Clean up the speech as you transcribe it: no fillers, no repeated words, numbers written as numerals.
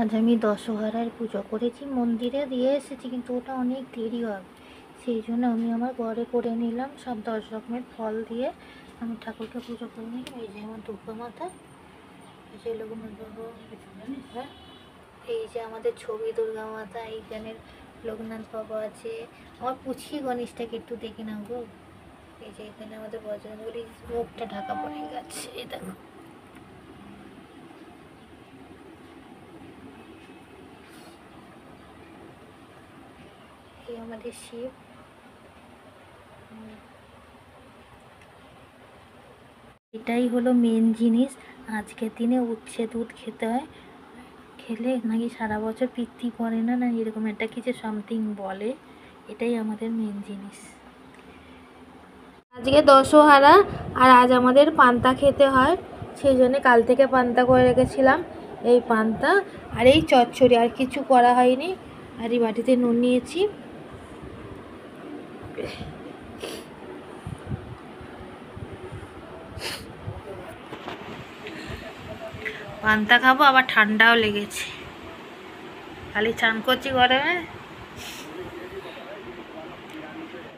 আজ আমি দশহরার পুজো করেছি, মন্দিরে দিয়ে এসেছি, কিন্তু ওটা অনেক দেরি হবে। সেই জন্য আমি আমার ঘরে করে নিলাম, সব 10 রকমের ফল দিয়ে আমি ঠাকুরকে পুজো করে নিলাম। এই যে আমার দুর্গা মাতা, এই যে লোকনাথ বাবা, হ্যাঁ, এই যে আমাদের ছবি দুর্গা মাতা, এইখানের লোকনাথ বাবা আছে। আমার পুছি গণেশটাকে একটু দেখে নাও গো। এই যে এখানে আমাদের বজরঙ্গবলী, মুখটা ঢাকা পড়ে গেছে, এই দেখো। এই আমাদের শিব। এটাই হলো মেন জিনিস। আজকের দিনে উচ্ছে দুধ খেতে হয়, খেলে নাকি সারা বছর পিত্তি পড়ে না, না এরকম একটা কিছু সামথিং বলে। এটাই আমাদের মেন জিনিস। আজকে দশহারা, আর আজ আমাদের পান্তা খেতে হয়, সেই জন্য কাল থেকে পান্তা করে রেখেছিলাম। এই পান্তা আর এই চচ্চড়ি, আর কিছু করা হয়নি। আর এই বাটিতে নুন নিয়েছি। পান্তা খাবো, আবার ঠান্ডাও লেগেছে, খালি চান করছি গরমে।